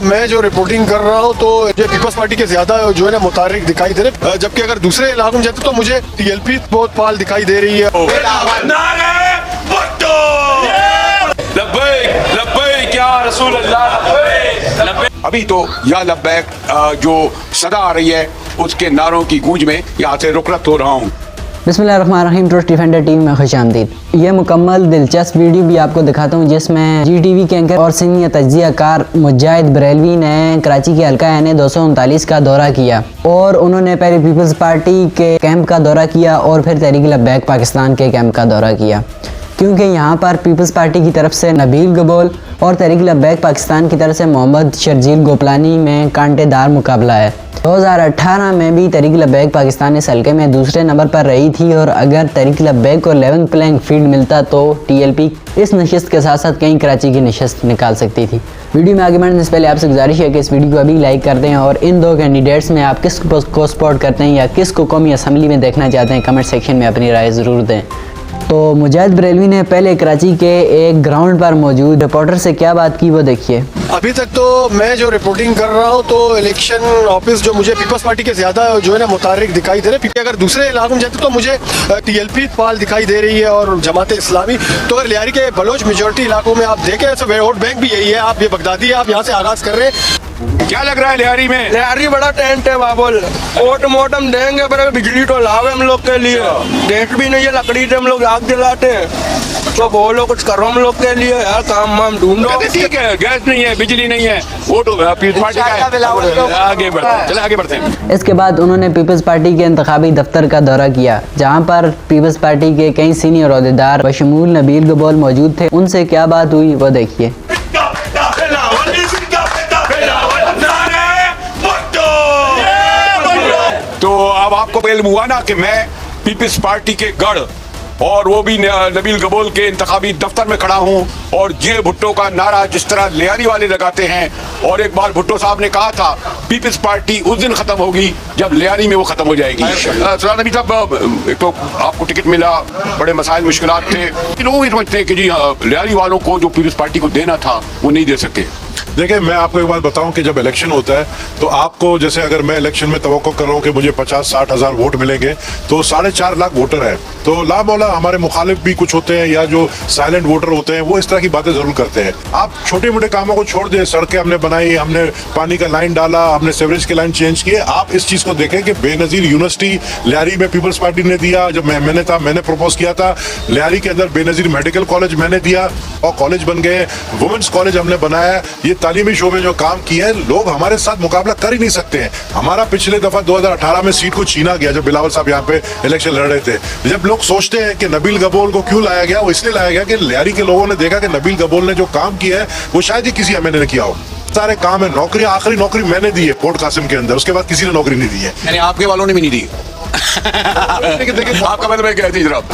मैं जो रिपोर्टिंग कर रहा हूँ तो ये पीपल्स पार्टी के ज्यादा जो है ना मुतारिक दिखाई दे रहे, जबकि अगर दूसरे इलाकों में जाते तो मुझे टीएलपी बहुत पाल दिखाई दे रही है। अभी तो या लब्बैक जो सदा आ रही है उसके नारों की गूंज में यहाँ से रुखरत हो रहा हूँ। बिस्मिल्लाहिर्रहमानिर्रहीम। ट्रस्ट डिफेंडर टीम में खुशामदीद। ये मुकम्मल दिलचस्प वीडियो भी आपको दिखाता हूँ जिसमें GTV के एंकर और सीनियर तज्जियाकार मुजाहिद बरेलवी ने कराची के हल्का NA 239 का दौरा किया और उन्होंने पहले पीपल्स पार्टी के कैंप का दौरा किया और फिर तहरीक लब्बैक पाकिस्तान के कैंप का दौरा किया, क्योंकि यहाँ पर पीपल्स पार्टी की तरफ से नबील गबोल और तहरीक लब्बैक पाकिस्तान की तरफ से मोहम्मद शर्जील गोपलानी में कांटेदार मुकाबला है। 2018 में भी तहरीक लब्बैक पाकिस्तान इस हल्के में दूसरे नंबर पर रही थी और अगर तहरीक लब्बैक को लेवल प्लेइंग फील्ड मिलता तो TLP इस नशिस्त के साथ साथ कहीं कराची की नशिस्त निकाल सकती थी। वीडियो में आगे बढ़ने से पहले आपसे गुजारिश है कि इस वीडियो को अभी लाइक कर दें और इन दो कैंडिडेट्स में आप किस को सपोर्ट करते हैं या किस को कौमी असम्बली में देखना चाहते हैं, कमेंट सेक्शन में अपनी राय ज़रूर दें। तो मुजाहिद बरेलवी ने पहले कराची के एक ग्राउंड पर मौजूद रिपोर्टर से क्या बात की वो देखिए। अभी तक तो मैं जो रिपोर्टिंग कर रहा हूँ तो इलेक्शन ऑफिस जो मुझे पीपल्स पार्टी के ज्यादा जो है ना मुतारिक दिखाई दे रहे, अगर दूसरे इलाकों में जाते तो मुझे TLP पाल दिखाई दे रही है और जमात इस्लामी। तो अगर लियारी के बलोच मेजोरिटी इलाकों में आप देखें तो वोट बैंक भी यही है। आप ये बगदादी आप यहाँ से आगाज कर रहे हैं। क्या लग रहा है लियारी में? लियारी बड़ा टेंट है बाबुल, मोटम देंगे पर बिजली तो लावे हम लोग के लिए, डेट भी नहीं है, लकड़ी से हम लोग आग जलाते हैं, तो बोलो कुछ करो हम लोग के लिए यार, काम वाम ढूंढो। ठीक है, गैस नहीं है, बिजली नहीं है, वो तो पीपल्स पार्टी का है। आगे बढ़ते, चले आगे बढ़ते हैं। इसके बाद उन्होंने पीपल्स पार्टी के इंतखाबी दफ्तर का दौरा किया जहां पर पीपल्स पार्टी के कई सीनियर ओहदेदार बशमूल नबील गबोल मौजूद थे। उनसे क्या बात हुई वो देखिए। तो अब आपको मालूम हुआ ना कि मैं पीपल्स पार्टी के गढ़ और वो भी नबील गबोल के इंतखाबी दफ्तर में खड़ा हूँ और ये भुट्टो का नारा जिस तरह लियारी वाले लगाते हैं। और एक बार भुट्टो साहब ने कहा था पीपल्स पार्टी उस दिन खत्म होगी जब लियारी में वो खत्म हो जाएगी। सलाम नबी साहब, एक तो आपको टिकट मिला, बड़े मसाइल मुश्किलात थे, लोग ये समझते हैं कि जी लियारी वालों को जो पीपल्स पार्टी को देना था वो नहीं दे सके। देखिए, मैं आपको एक बात बताऊं कि जब इलेक्शन होता है तो आपको, जैसे अगर मैं इलेक्शन में तवक्को कर रहा हूं कि मुझे 50-60 हज़ार वोट मिलेंगे तो 4.5 लाख वोटर है, तो ला मौला हमारे मुखालिफ भी कुछ होते हैं या जो साइलेंट वोटर होते हैं वो इस तरह की बातें जरूर करते हैं। आप छोटे मोटे कामों को छोड़ दें, सड़कें हमने बनाई, हमने पानी का लाइन डाला, हमने सीवरेज की लाइन चेंज किए। आप इस चीज को देखें कि बेनजीर यूनिवर्सिटी लियारी में पीपल्स पार्टी ने दिया, जब मैंने प्रपोज किया था। लियारी के अंदर बेनजीर मेडिकल कॉलेज मैंने दिया और कॉलेज बन गए, वुमेन्स कॉलेज हमने बनाया। ये तालीमी शोबे जो काम किया है, लोग हमारे साथ मुकाबला कर ही नहीं सकते हैं। हमारा पिछले दफा 2018 में सीट को छीना गया जब बिलावल साहब यहाँ पे इलेक्शन लड़ रहे थे। जब लोग सोचते हैं कि नबील गबोल को क्यों लाया गया, वो इसलिए लाया गया कि लियारी के लोगों ने देखा कि नबील गबोल ने जो काम किया है वो शायद ही किसी MNA ने किया हो। सारे काम है, नौकरियां, आखिरी नौकरी मैंने दी है पोर्ट कासिम के अंदर, उसके बाद किसी ने नौकरी नहीं दी है। यानी आपके वालों ने भी नहीं दी। आपका मतलब क्या थी जनाब?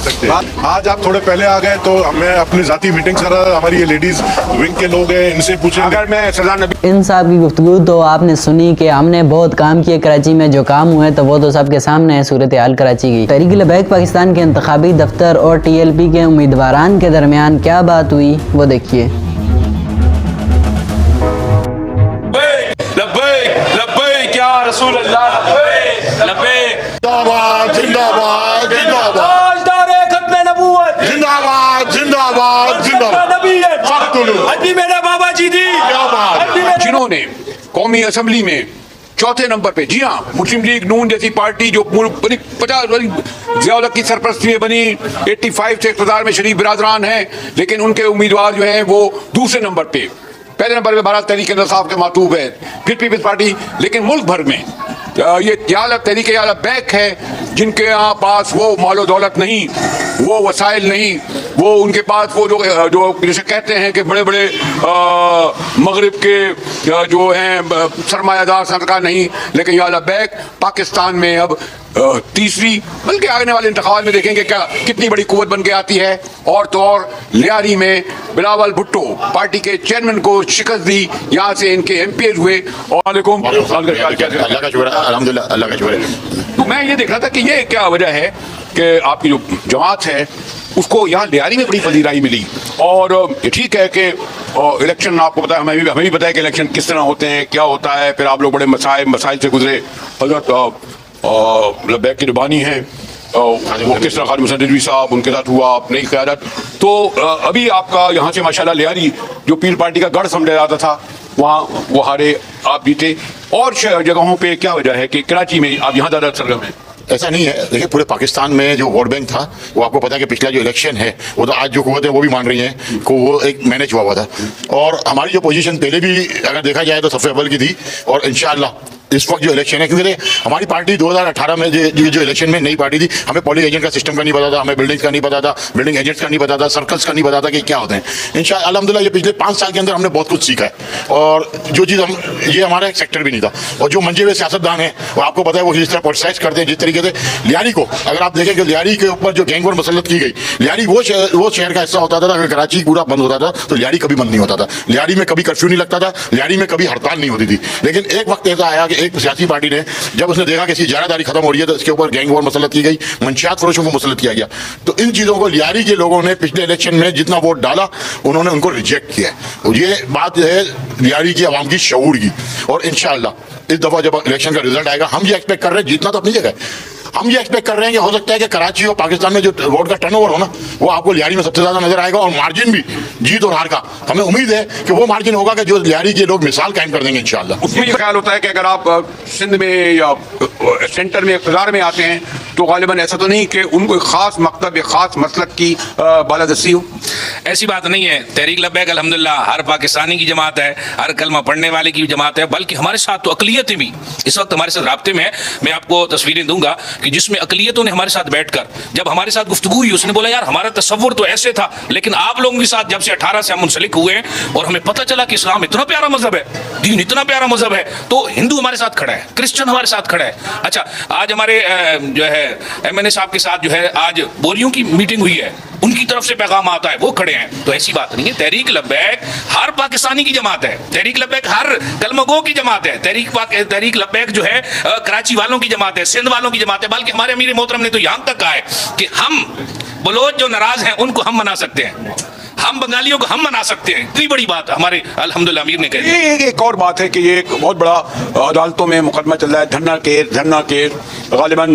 आज आप थोड़े पहले आ गए तो मैं अपनी जाती मीटिंग कर रहा था, हमारी ये लेडीज विंग के लोग हैं, इनसे पूछें। अगर मैं सरदार नबी इन साहब की गुफ्तगू तो आपने सुनी कि हमने बहुत काम किए कराची में, जो काम हुए तो वो तो सबके सामने है सूरत हाल कराची की। तहरीक लब्बैक पाकिस्तान के इंतखाबी दफ्तर और TLP के उम्मीदवारान के दरमियान क्या बात हुई वो देखिए। रसूल अल्लाह जिंदाबाद जिंदाबाद जिंदाबाद जिंदाबाद जिंदाबाद जिंदाबाद मेरा बाबा जी दी, जिन्होंने कौमी असम्बली में चौथे नंबर पे, जी हाँ, मुस्लिम लीग नून जैसी पार्टी जो 50 ज़िया की सरपरस्ती में बनी, 85 से इक़्तिदार में शरीफ बिरादरान हैं, लेकिन उनके उम्मीदवार जो हैं वो दूसरे नंबर पे, पहले नंबर पे भारत तहरीक इंसाफ के मातूब है, फिर पीपल्स पार्टी। लेकिन मुल्क भर में ये तहरीक लब्बैक है जिनके यहाँ पास वो मालो दौलत नहीं, वो वसाइल नहीं, वो उनके पास वो जो जैसे कहते हैं कि बड़े बड़े मगरिब के जो हैं सरमायादार सरकार नहीं, लेकिन या लब्बैक पाकिस्तान में अब तीसरी, बल्कि आने वाले इंतखाबात में देखेंगे क्या कितनी बड़ी कुव्वत बन के आती है। और तो और लियारी में बिलावल भुट्टो पार्टी के चेयरमैन को शिकस्त दी, यहाँ से इनके MPs हुए। और अल्लाह का शुक्र है, अल्हम्दुलिल्लाह, अल्लाह का शुक्र है। तो मैं ये देख रहा था कि ये क्या वजह है कि आपकी जो जमात है उसको यहाँ लियारी में बड़ी पजीराई मिली। और ये ठीक है कि इलेक्शन आपको पता है, हमें भी पता है कि इलेक्शन किस तरह होते हैं, क्या होता है। फिर आप लोग बड़े मसाइल से गुजरे। हजरत लब्बैक की जुबानी है, वो किस तरह खालिद हुसैन रिजवी साहब उनके साथ हुआ नई क़यादत। तो अभी आपका यहाँ से माशाल्लाह लियारी जो पीर पार्टी का गढ़ समझा जाता था, वहाँ वो हारे, आप जीते। और जगहों पे क्या वजह है कि कराची में आप यहाँ ज़्यादा सरगर्म हैं? ऐसा नहीं है। देखिए, पूरे पाकिस्तान में जो वोट बैंक था वो आपको पता है कि पिछला जो इलेक्शन है वो तो आज जो कुव्वत है वो भी मान रही हैं को वो एक मैनेज हुआ था। और हमारी जो पोजीशन पहले भी अगर देखा जाए तो सबसे अव्वल की थी। और इंशाअल्लाह इस वक्त जो इलेक्शन है, क्योंकि हमारी पार्टी 2018 में जो इलेक्शन में नई पार्टी थी, हमें पोलिंग एजेंट का सिस्टम का नहीं पता था, हमें बिल्डिंग्स का नहीं पता था, बिल्डिंग एजेंट्स का नहीं पता था, सर्कल्स का नहीं पता था कि क्या होते हैं। इंशाअल्लाह अल्हम्दुलिल्लाह ये पिछले 5 साल के अंदर हमने बहुत कुछ सीखा है। और जो चीज़ ये हमारा एक सेक्टर भी नहीं था। और जो मंजे हुए सियासतदान हैं वो आपको पता है वो जिस तरह पोलिटिसाइज करते हैं, जिस तरीके से लियारी को अगर आप देखें कि लियारी के ऊपर जो गैंग वॉर मुसल्लत की गई, लियारी वो शहर का हिस्सा होता था। अगर कराची पूरा बंद होता था तो लियारी कभी बंद नहीं होता था। लियारी में कभी कर्फ्यू नहीं लगता था, लियारी में कभी हड़ताल नहीं होती थी। लेकिन एक वक्त ऐसा आया कि एक सियासी पार्टी ने जब उसने देखा कि इसकी जारादारी खत्म हो रही है तो इसके ऊपर गैंग वॉर मुसल्लत की गई, मंशियात फरोशों को मुसल्लत किया गया। तो इन चीज़ों को लियारी के लोगों ने पिछले इलेक्शन में जितना वोट डाला उन्होंने उनको रिजेक्ट किया। और ये बात है लियारी की आवाम की शऊर की। और इंशाअल्लाह इस दफ़ा जब इलेक्शन का रिजल्ट आएगा, हम ये एक्सपेक्ट कर रहे हैं, जीतना तो अपनी जगह है, हम ये एक्सपेक्ट कर रहे हैं कि हो सकता है कि कराची और पाकिस्तान में जो वोट का टर्नओवर हो ना वो आपको लियारी में सबसे ज़्यादा नजर आएगा। और मार्जिन भी जीत और हार का हमें उम्मीद है कि वो मार्जिन होगा कि जो लियारी के लोग मिसाल कायम कर देंगे इंशाअल्लाह। उसमें ये ख्याल होता है कि अगर आप सिंध में या सेंटर में इक़्तिदार में आते हैं तो गालिबन ऐसा तो नहीं कि उनको एक खास मकतब, एक खास मसलक की बालादस्ती हो? ऐसी बात नहीं है। तहरीक लब्बैक अल्हम्दुलिल्लाह हर पाकिस्तानी की जमात है, हर कलमा पढ़ने वाले की जमात है, बल्कि हमारे साथ तो अकलियतें भी इस वक्त हमारे साथ राब्ते में है। मैं आपको तस्वीरें दूंगा कि जिसमें अकलियतों ने हमारे साथ बैठकर जब हमारे साथ गुफ्तगू हुई, उसने बोला यार हमारा तस्वुर तो ऐसे था, लेकिन आप लोगों के साथ जब से 18 से हम मुंसलिक हुए हैं और हमें पता चला कि इस्लाम इतना प्यारा मजहब है, दीन इतना प्यारा मजहब है, तो हिंदू हमारे साथ खड़ा है, क्रिश्चियन हमारे साथ खड़ा है। अच्छा, आज हमारे जो है MNA साहब के साथ जो है आज बोरियों की मीटिंग हुई है, उनकी तरफ से पैगाम आता है, वो खड़े हैं। तो ऐसी बात नहीं है। तहरीक लब्बैक हर पाकिस्तानी की जमात है, तहरीक लब्बैक हर कलमगो की जमात है, तहरीक लब्बैक जो है कराची वालों की जमात है, सिंध वालों की जमात है। बल्कि हमारे अमीर मोहतरम ने तो यहाँ तक कहा है कि हम बलोच जो नाराज हैं उनको हम मना सकते हैं, हम बंगालियों को हम मना सकते हैं। इतनी बड़ी बात हमारे अल्हम्दुलिल्लाह अमीर ने कही। ये एक और बात है कि ये एक बहुत बड़ा अदालतों में मुकदमा चल रहा है, धरना केस गालिबन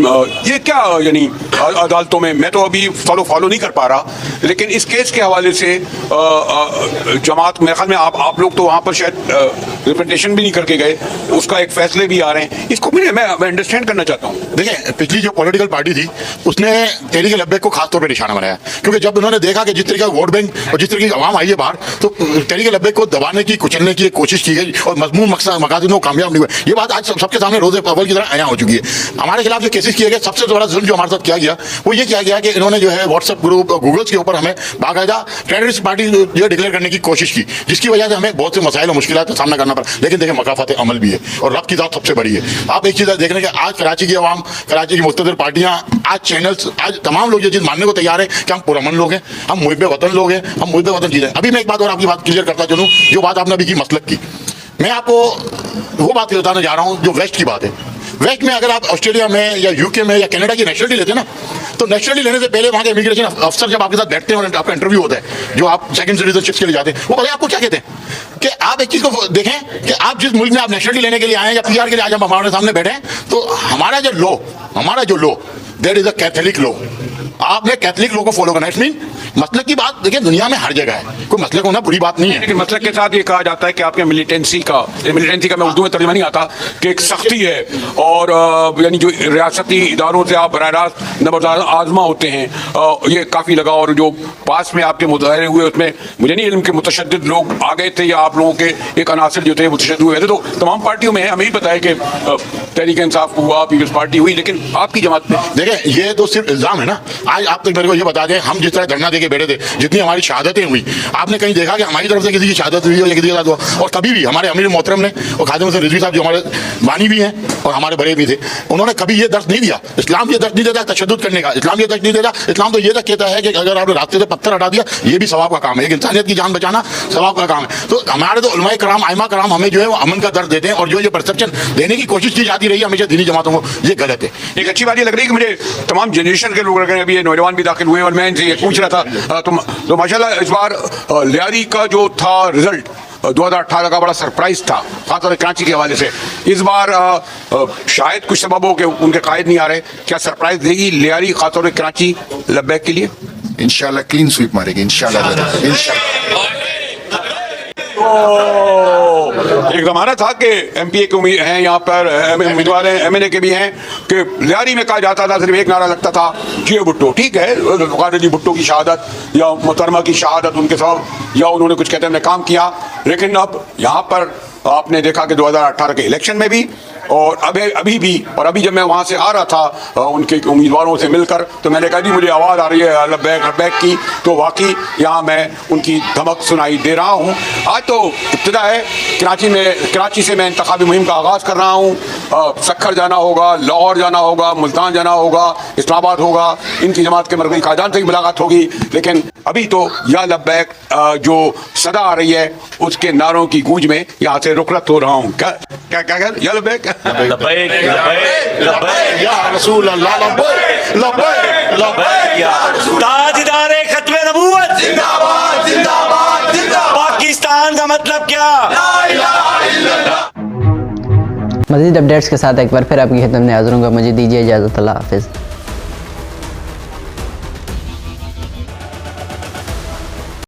ये क्या यानी अदालतों में, मैं तो अभी फॉलो नहीं कर पा रहा, लेकिन इस केस के हवाले से जमात मेरे ख्याल में आप लोग तो वहाँ पर शायद रिप्रेजेंटेशन भी नहीं करके गए, उसका एक फैसले भी आ रहे हैं। इसको मैं अंडरस्टैंड करना चाहता हूँ। देखिए, पिछली जो पॉलिटिकल पार्टी थी उसने तहरीक लब्बैक को खास तौर पर निशाना बनाया, क्योंकि जब उन्होंने देखा कि जिस तरीके का वोट बैंक और जिस तरीके की आवाम आई है बाहर, तो तहरीक लब्बैक को दबाने की, कुचलने की कोशिश की गई और मजमून मकासद में कामयाब नहीं हुए। ये बात आज सबके सामने रोज़े अव्वल की तरह आया हो चुकी है। हमारे खिलाफ जो केसेस किए गए, सबसे बड़ा जुल्म जो हमारे साथ किया गया वो ये किया गया कि इन्होंने जो है व्हाट्सएप ग्रुप गूगल्स के ऊपर हमें बाकायदा टेररिस्ट पार्टी जो डिक्लेयर करने की कोशिश की, जिसकी वजह से हमें बहुत से मसाइल और मुश्किलात का सामना करना पड़ा। लेकिन देखिए, मकाफात अमल भी है और रब की ज़ात सबसे बड़ी है। आप एक चीज़ देख रहे हैं कि आज कराची की आवाम, कराची की मुख्तलिफ पार्टियाँ, आज चैनल्स, आज तमाम लोग ये चीज़ मानने को तैयार है कि हम पुरअमन लोग हैं, हम मुहिब वतन लोग हैं, हम मुहिब वतन चीज़ हैं। अभी मैं एक बात और आपकी बात क्लियर करता चलूँ, जो बात आपने अभी की मसलक की, मैं आपको वो बात बताने जा रहा हूँ जो वेस्ट की बात है। वेस्ट में अगर आप ऑस्ट्रेलिया में या यूके में या कनाडा की नेशनलिटी लेते हैं ना, तो नेशनलिटी लेने से पहले वहाँ के इमिग्रेशन अफसर जब आपके साथ बैठते हैं और आपका इंटरव्यू होता है, जो आप सेकंड सिटीजनशिप के लिए जाते हैं, वो पता है आपको क्या कहते हैं कि आप एक चीज़ को देखें कि आप जिस मुल्क में आप नेशनलिटी लेने के लिए आए हैं या PR के लिए आज हम हमारे सामने बैठे हैं, तो हमारा जो law that is a Catholic law. आपने कैथोलिक लॉ को फॉलो करना है। इट मीन मसलक की बात देखिए दुनिया में हर जगह है, कोई मसलक होना बुरी बात नहीं है। लेकिन मसलक के साथ ये कहा जाता है कि आपके मिलिटेंसी का मैं उर्दू में तर्जुमा नहीं आता कि एक सख्ती है और यानी जो रियासती इदारों से आप बराह रास्त नंबर आजमा होते हैं, ये काफ़ी लगा। और जो पास में आपके मुजाहरे हुए उसमें मुझे नहीं इल्म के मुतशद्दिद लोग आ गए थे या आप लोगों के एक अनासर जो थे मुतशद्दिद हुए थे, तो तमाम पार्टियों में हमें ही पता है कि तहरीक इंसाफ हुआ, पीपल्स पार्टी हुई, लेकिन आपकी जमात में देखिए ये तो सिर्फ इल्ज़ाम है ना। आज आप तक मेरे को ये बता दें, हम जिस तरह धरना देके बैठे थे, जितनी हमारी शहादतें हुई, आपने कहीं देखा कि हमारी तरफ से किसी की शहादत हुई हो या किसी के साथ हुआ? और कभी भी हमारे अमीर मोहतरम ने और खादिम हुसैन रिजवी साहब जो हमारे बानी भी हैं और हमारे बड़े भी थे, उन्होंने कभी ये दर्ज नहीं दिया। इस्लाम ये दर्ज नहीं देता तशद्दुद करने का, इस्लाम ये दर्ज नहीं देता। इस्लाम तो ये तक कहता है कि अगर आपने रास्ते से पत्थर हटा दिया ये भी सवाब का काम है, एक इंसानियत की जान बचाना सवाब का काम है। तो हमारे तो उलमाए कराम, आइमा कराम हमें जो है वो अमन का दर्ज देते हैं, और जो ये परसेप्शन देने की कोशिश की जाती रही है हमेशा दीनी जमातों को, ये गलत है। एक अच्छी बात ये लग रही है कि मुझे तमाम जनरेशन के लोग लग रहे हैं, अभी ये नौजवान भी दाखिल हुए और मैं इनसे ये पूछ रहा था तो माशाल्लाह इस बार लियारी का जो था रिजल्ट 2018 का बड़ा सरप्राइज था, खासतौर से कराची के हवाले से। इस बार शायद कुछ सबबों के उनके कायद नहीं आ रहे, क्या सरप्राइज देगी लियारी खासतौर से कराची लब्बैक के लिए? इंशाल्लाह क्लीन स्वीप मारेगी इंशाल्लाह। एक जमाना था कि एमपीए के उम्मीद हैं यहाँ पर, उम्मीदवार हैं, एमएनए के भी हैं, कि लियारी में कहा जाता था, सिर्फ एक नारा लगता था जियो भुट्टो। ठीक है, ज़ुल्फ़िकार जी भुट्टो की शहादत या मोहतरमा की शहादत उनके साथ, या उन्होंने कुछ कहते हैं हमने काम किया। लेकिन अब यहाँ पर आपने देखा कि 2018 के इलेक्शन में भी और अभी भी, और अभी जब मैं वहाँ से आ रहा था उनके उम्मीदवारों से मिलकर, तो मैंने कहा जी मुझे आवाज़ आ रही है लब्बैक की, तो वाकई यहाँ मैं उनकी धमक सुनाई दे रहा हूँ। आज तो इब्तिदा है, कराची से मैं इंतखाबी मुहिम का आगाज़ कर रहा हूँ। सक्खर जाना होगा, लाहौर जाना होगा, मुल्तान जाना होगा, इस्लामाबाद होगा, इनकी जमात के मरकज़ी कायदान से भी मुलाकात होगी। लेकिन अभी तो या लब्बैक जो सदा आ रही है उसके नारों की गूंज में यहाँ से रुखरत हो रहा हूँ। क्या क्या क्या या लब्बैक या रसूल अल्लाह लब्बैक लब्बैक लब्बैक या रसूल। ताजदारे खत्मे नबूवत जिंदाबाद जिंदाबाद जिंदाबाद। पाकिस्तान का मतलब क्या? मज़ीद अपडेट्स के साथ एक बार फिर आपकी खिदमत में हाज़िर हूँगा। मुझे दीजिए इजाज़त, अल्लाह हाफ़िज़।